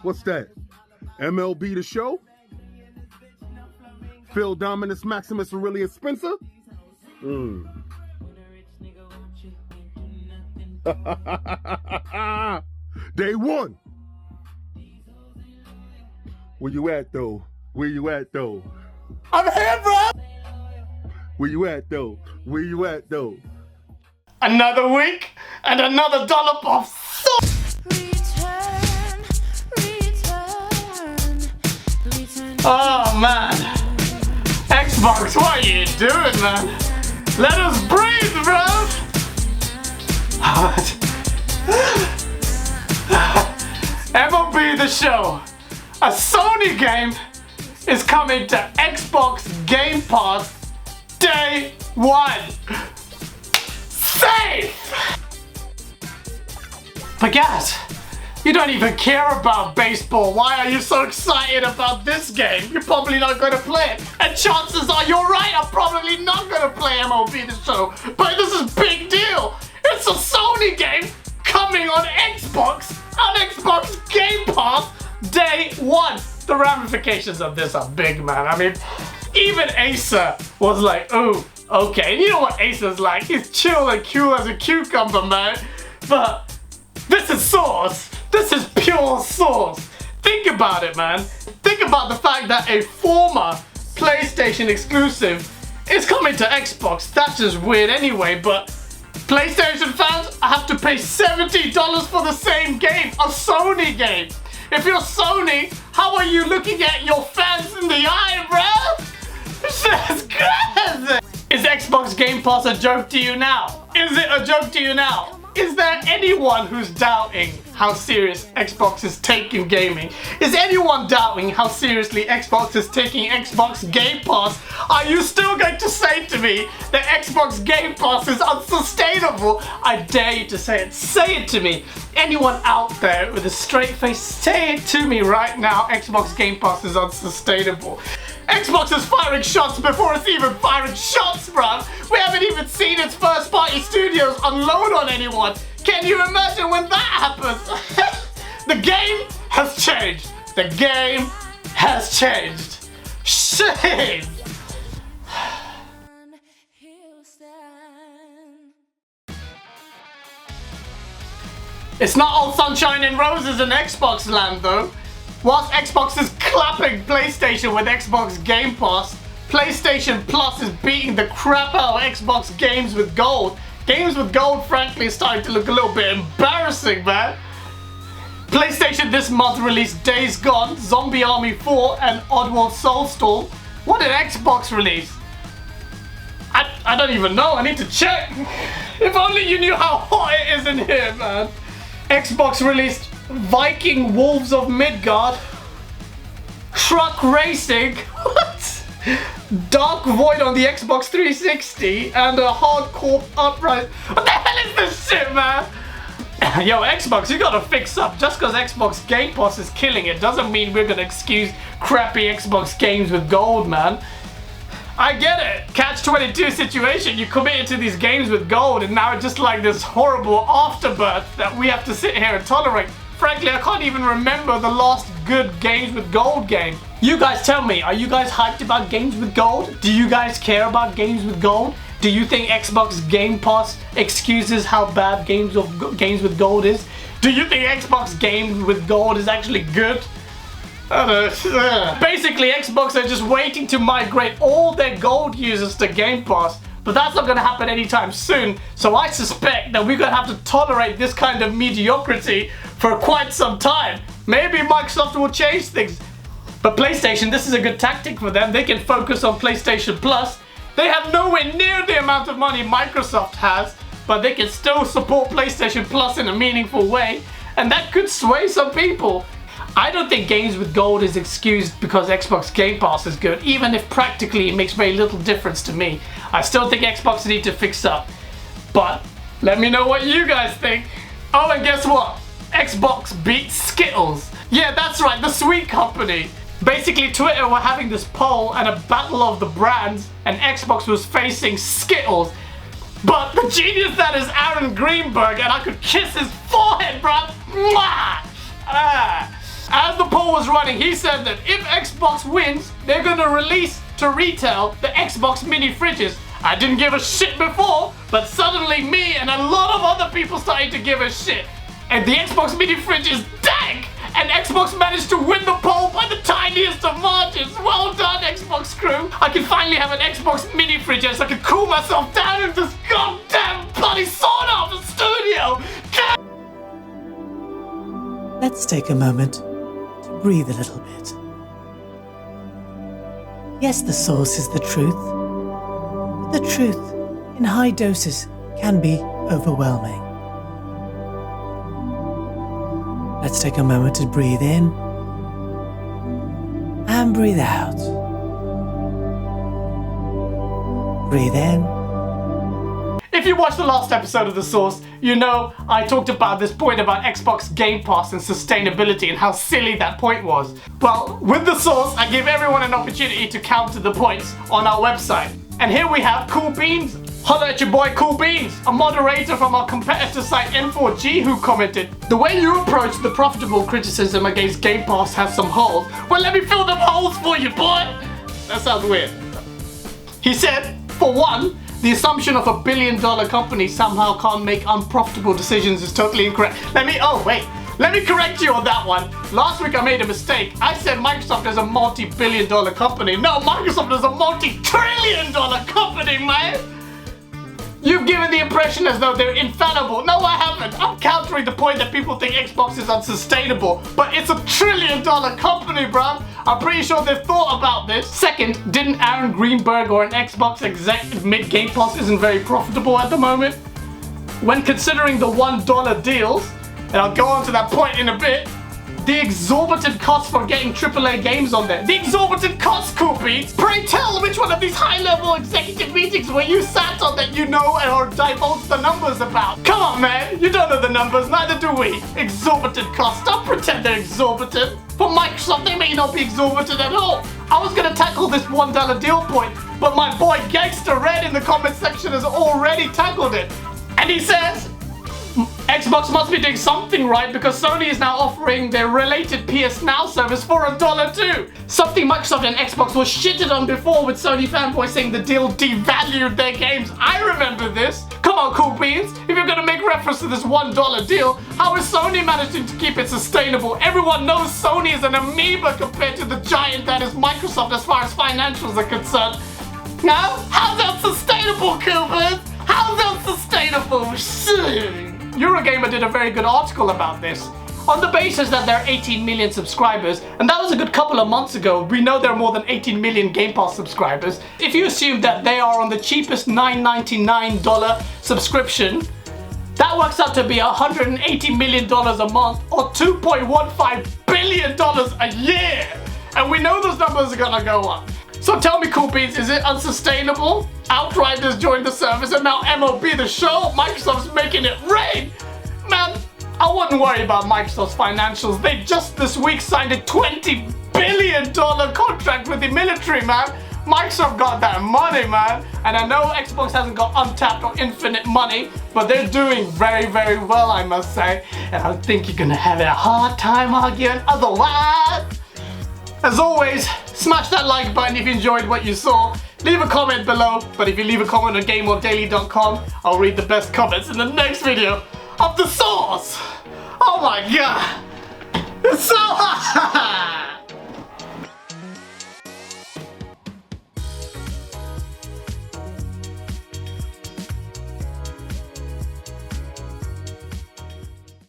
What's that? MLB The Show? Phil Dominus Maximus Aurelius Spencer? Day one. Where you at though? Where you at though? I'm here, bro! Where you at though? Where you at though? Another week and another dollop of Oh man, Xbox, what are you doing, man? Let us breathe, bro. MLB The Show, a Sony game, is coming to Xbox Game Pass day one. Safe! But guys, you don't even care about baseball. Why are you so excited about this game? You're probably not going to play it. And chances are you're right, I'm probably not going to play MLB The Show. But this is a big deal. It's a Sony game coming on Xbox Game Pass day one. The ramifications of this are big, man. I mean, even Acer was like, oh, okay. And you know what Acer's like? He's chill and cool as a cucumber, man. But this is sauce. This is pure sauce. Think about it, man. Think about the fact that a former PlayStation exclusive is coming to Xbox. That's just weird anyway, but PlayStation fans have to pay $70 for the same game, a Sony game. If you're Sony, how are you looking at your fans in the eye, bro? This is crazy. Is Xbox Game Pass a joke to you now? Is it a joke to you now? Is there anyone who's doubting how serious Xbox is taking gaming? Is anyone doubting how seriously Xbox is taking Xbox Game Pass? Are you still going to say to me that Xbox Game Pass is unsustainable? I dare you to say it. Say it to me. Anyone out there with a straight face, say it to me right now. Xbox Game Pass is unsustainable. Xbox is firing shots before it's even firing shots, bruv. We haven't even seen its first party studios unload on anyone. Can you imagine when that happens? The game has changed. The game has changed. Shame. It's not all sunshine and roses in Xbox land though. Whilst Xbox is clapping PlayStation with Xbox Game Pass, PlayStation Plus is beating the crap out of Xbox Games with Gold. Games with Gold, frankly, is starting to look a little bit embarrassing, man. PlayStation this month released Days Gone, Zombie Army 4, and Oddworld Soulstorm. What did Xbox release? I don't even know, I need to check. If only you knew how hot it is in here, man. Xbox released Viking Wolves of Midgard, Truck Racing, what? Dark Void on the Xbox 360, and a Hardcore Upright. What the hell is this shit, man? Yo, Xbox, you gotta fix up. Just because Xbox Game Pass is killing it doesn't mean we're gonna excuse crappy Xbox games with gold, man. I get it. Catch-22 situation. You committed to these games with gold, and now it's just like this horrible afterbirth that we have to sit here and tolerate. Frankly, I can't even remember the last good Games with Gold game. You guys tell me, are you guys hyped about Games with Gold? Do you guys care about Games with Gold? Do you think Xbox Game Pass excuses how bad Games with Gold is? Do you think Xbox Games with Gold is actually good? I don't know. Basically, Xbox are just waiting to migrate all their Gold users to Game Pass. But that's not going to happen anytime soon, so I suspect that we're going to have to tolerate this kind of mediocrity for quite some time. Maybe Microsoft will change things. But PlayStation, this is a good tactic for them. They can focus on PlayStation Plus. They have nowhere near the amount of money Microsoft has, but they can still support PlayStation Plus in a meaningful way, and that could sway some people. I don't think Games with Gold is excused because Xbox Game Pass is good, even if practically it makes very little difference to me. I still think Xbox need to fix up. But let me know what you guys think. Oh, and guess what? Xbox beat Skittles. Yeah, that's right, the sweet company. Basically, Twitter were having this poll and a battle of the brands, and Xbox was facing Skittles. But the genius that is Aaron Greenberg, and I could kiss his forehead, bruh. Mwah! As poll was running, he said that if Xbox wins, they're gonna release to retail the Xbox mini fridges. I didn't give a shit before, but suddenly me and a lot of other people started to give a shit. And the Xbox mini fridge is dank! And Xbox managed to win the poll by the tiniest of margins. Well done, Xbox crew. I can finally have an Xbox mini fridge so I can cool myself down in this goddamn bloody sauna of a studio. Let's take a moment to breathe a little bit. Yes, the source is the truth, but the truth in high doses can be overwhelming. Let's take a moment to breathe in and breathe out. Breathe in. If you watched the last episode of The Source, you know I talked about this point about Xbox Game Pass and sustainability and how silly that point was. Well, with The Source, I give everyone an opportunity to counter the points on our website. And here we have Cool Beans. Holla at your boy Cool Beans, a moderator from our competitor site N4G, who commented, "The way you approach the profitable criticism against Game Pass has some holes. Well, let me fill them holes for you, boy." That sounds weird. He said, for one, the assumption of $1 billion company somehow can't make unprofitable decisions is totally incorrect. Let me correct you on that one. Last week I made a mistake. I said Microsoft is a multi-billion dollar company. No, Microsoft is a multi-trillion dollar company, man. You've given the impression as though they're infallible. No, I haven't. I'm countering the point that people think Xbox is unsustainable. But it's $1 trillion company, bruv. I'm pretty sure they've thought about this. Second, didn't Aaron Greenberg or an Xbox exec admit Game Pass isn't very profitable at the moment? When considering the $1 deals, and I'll go on to that point in a bit, the exorbitant cost for getting AAA games on there. The exorbitant cost, Cool Beats! Pray tell which one of these high-level executive meetings where you sat on that you know or divulge the numbers about. Come on, man! You don't know the numbers, neither do we. Exorbitant costs. Don't pretend they're exorbitant. For Microsoft, they may not be exorbitant at all. I was gonna tackle this $1 deal point, but my boy Gangster Red in the comment section has already tackled it. And he says, Xbox must be doing something right because Sony is now offering their related PSNOW service for $1 too. Something Microsoft and Xbox was shitted on before, with Sony fanboys saying the deal devalued their games. I remember this. Come on, Cool Beans. If you're gonna make reference to this $1 deal, how is Sony managing to keep it sustainable? Everyone knows Sony is an amoeba compared to the giant that is Microsoft as far as financials are concerned. Now, how's that sustainable, Cool Beans? How's that sustainable? Shit. Eurogamer did a very good article about this. On the basis that there are 18 million subscribers, and that was a good couple of months ago, we know there are more than 18 million Game Pass subscribers. If you assume that they are on the cheapest $9.99 subscription, that works out to be $180 million a month or $2.15 billion a year. And we know those numbers are gonna go up. So tell me, Cool Beans, is it unsustainable? Outriders joined the service and now MLB The Show, Microsoft's making it rain! Man, I wouldn't worry about Microsoft's financials. They just this week signed a $20 billion contract with the military, man. Microsoft got that money, man. And I know Xbox hasn't got untapped or infinite money, but they're doing very, very well, I must say. And I think you're gonna have a hard time arguing otherwise. As always, smash that like button if you enjoyed what you saw. Leave a comment below, but if you leave a comment on Gameondaily.com, I'll read the best comments in the next video of The Source. Oh my god, it's so hot!